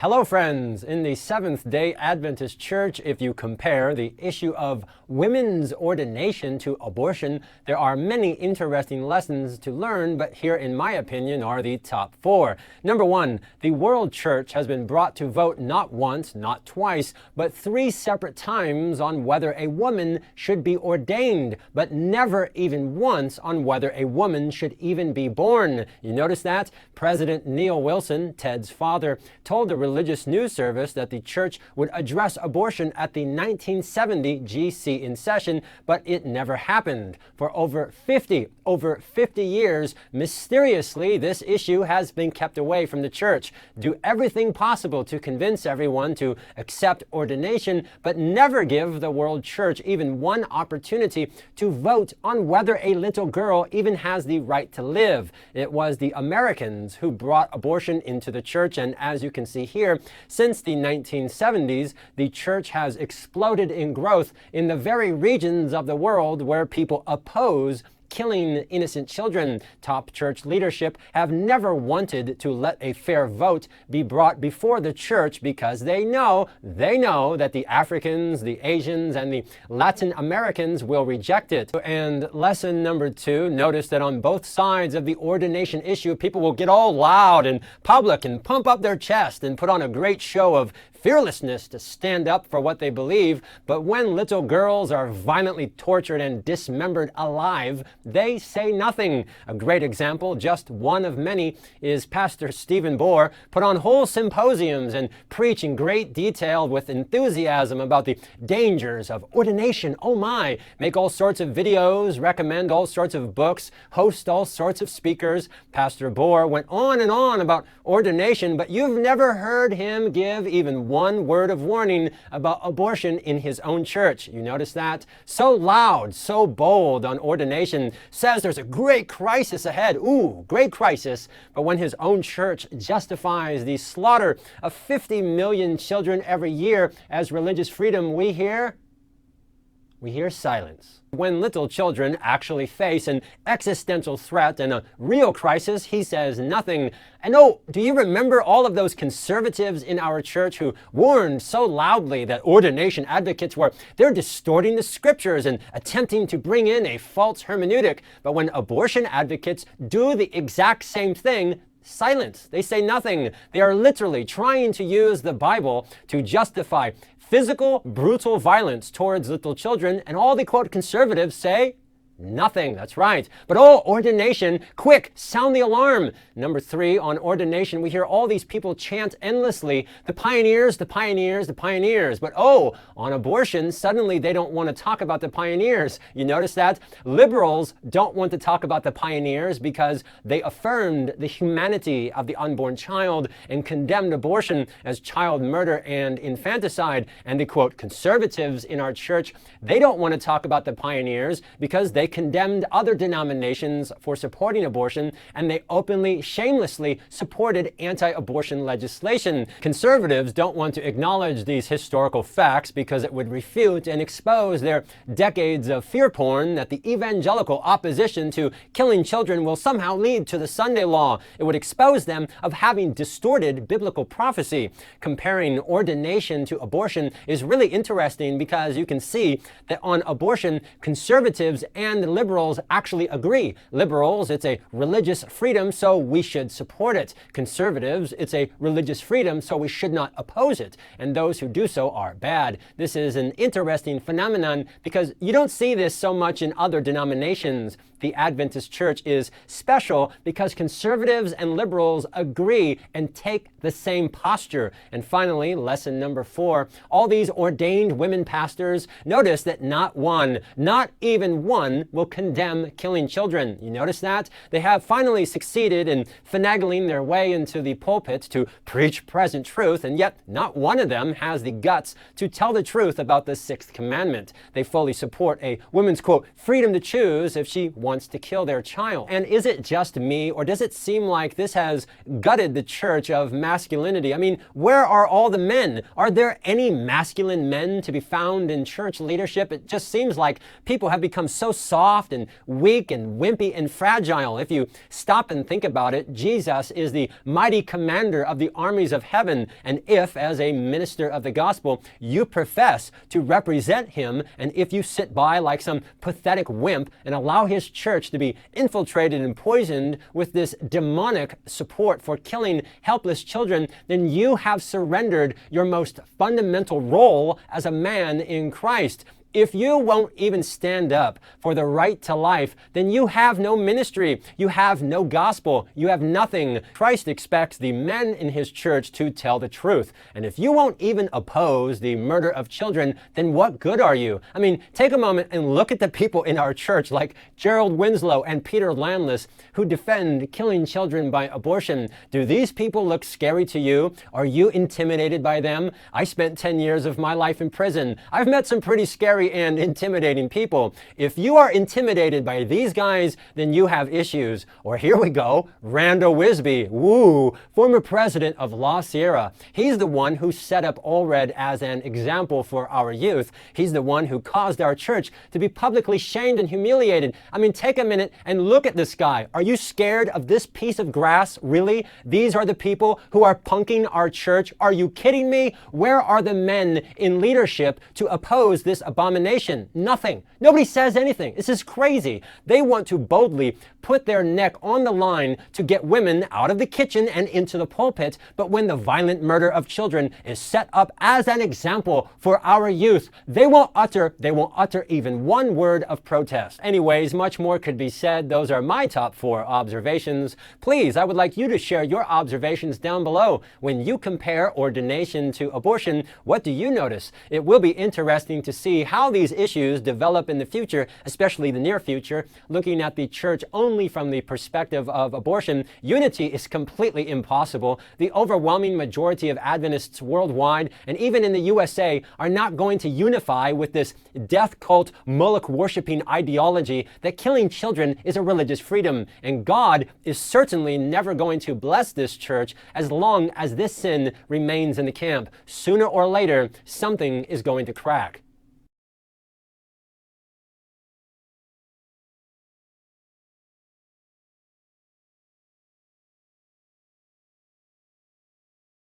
Hello friends! In the Seventh-day Adventist Church, if you compare the issue of women's ordination to abortion, there are many interesting lessons to learn, but here, in my opinion, are the top four. Number one, the world church has been brought to vote not once, not twice, but three separate times on whether a woman should be ordained, but never even once on whether a woman should even be born. You notice that? President Neil Wilson, Ted's father, told the religious news service that the church would address abortion at the 1970 GC in session, but it never happened. For over 50 years, mysteriously, this issue has been kept away from the church. Do everything possible to convince everyone to accept ordination, but never give the world church even one opportunity to vote on whether a little girl even has the right to live. It was the Americans who brought abortion into the church, and as you can see here, since the 1970s, the church has exploded in growth in the very regions of the world where people oppose killing innocent children. Top church leadership have never wanted to let a fair vote be brought before the church because they know that the Africans, the Asians, and the Latin Americans will reject it. And lesson number two, notice that on both sides of the ordination issue, people will get all loud and public and pump up their chest and put on a great show of fearlessness to stand up for what they believe, but when little girls are violently tortured and dismembered alive, they say nothing. A great example, just one of many, is Pastor Stephen Bohr put on whole symposiums and preach in great detail with enthusiasm about the dangers of ordination. Oh my! Make all sorts of videos, recommend all sorts of books, host all sorts of speakers. Pastor Bohr went on and on about ordination, but you've never heard him give even one word of warning about abortion in his own church. You notice that? So loud, so bold on ordination, says there's a great crisis ahead. Ooh, great crisis. But when his own church justifies the slaughter of 50 million children every year as religious freedom, we hear silence. When little children actually face an existential threat and a real crisis, he says nothing. And oh, do you remember all of those conservatives in our church who warned so loudly that ordination advocates they're distorting the scriptures and attempting to bring in a false hermeneutic? But when abortion advocates do the exact same thing, silence. They say nothing. They are literally trying to use the Bible to justify physical, brutal violence towards little children, and all the, quote, conservatives say nothing. That's right. But oh, ordination, quick, sound the alarm. Number three, on ordination, we hear all these people chant endlessly, the pioneers, the pioneers, the pioneers. But oh, on abortion, suddenly they don't want to talk about the pioneers. You notice that? Liberals don't want to talk about the pioneers because they affirmed the humanity of the unborn child and condemned abortion as child murder and infanticide. And the, quote, conservatives in our church, they don't want to talk about the pioneers because they condemned other denominations for supporting abortion, and they openly, shamelessly supported anti-abortion legislation. Conservatives don't want to acknowledge these historical facts because it would refute and expose their decades of fear porn that the evangelical opposition to killing children will somehow lead to the Sunday law. It would expose them of having distorted biblical prophecy. Comparing ordination to abortion is really interesting because you can see that on abortion, conservatives and liberals actually agree. Liberals, it's a religious freedom, so we should support it. Conservatives, it's a religious freedom, so we should not oppose it. And those who do so are bad. This is an interesting phenomenon because you don't see this so much in other denominations. The Adventist church is special because conservatives and liberals agree and take the same posture. And finally, lesson number four, all these ordained women pastors, notice that not one, not even one, will condemn killing children. You notice that? They have finally succeeded in finagling their way into the pulpit to preach present truth, and yet not one of them has the guts to tell the truth about the sixth commandment. They fully support a woman's, quote, freedom to choose if she wants to kill their child. And is it just me, or does it seem like this has gutted the church of masculinity? I mean, where are all the men? Are there any masculine men to be found in church leadership? It just seems like people have become so soft and weak and wimpy and fragile. If you stop and think about it, Jesus is the mighty commander of the armies of heaven. And if, as a minister of the gospel, you profess to represent him, and if you sit by like some pathetic wimp and allow his church to be infiltrated and poisoned with this demonic support for killing helpless children, then you have surrendered your most fundamental role as a man in Christ. If you won't even stand up for the right to life, then you have no ministry, you have no gospel, you have nothing. Christ expects the men in his church to tell the truth. And if you won't even oppose the murder of children, then what good are you? I mean, take a moment and look at the people in our church like Gerald Winslow and Peter Landless who defend killing children by abortion. Do these people look scary to you? Are you intimidated by them? I spent 10 years of my life in prison. I've met some pretty scary and intimidating people. If you are intimidated by these guys, then you have issues. Or here we go, Randall Wisby, woo, former president of La Sierra. He's the one who set up Allred as an example for our youth. He's the one who caused our church to be publicly shamed and humiliated. I mean, take a minute and look at this guy. Are you scared of this piece of grass? Really? These are the people who are punking our church? Are you kidding me? Where are the men in leadership to oppose this abomination? Nothing. Nobody says anything. This is crazy. They want to boldly put their neck on the line to get women out of the kitchen and into the pulpit, but when the violent murder of children is set up as an example for our youth, they won't utter even one word of protest. Anyways, much more could be said. Those are my top 4 observations. Please, I would like you to share your observations down below. When you compare ordination to abortion, what do you notice? It will be interesting to see how these issues develop in the future, especially the near future. Looking at the church only from the perspective of abortion, unity is completely impossible. The overwhelming majority of Adventists worldwide, and even in the USA, are not going to unify with this death cult, Moloch worshipping ideology that killing children is a religious freedom. And God is certainly never going to bless this church as long as this sin remains in the camp. Sooner or later, something is going to crack.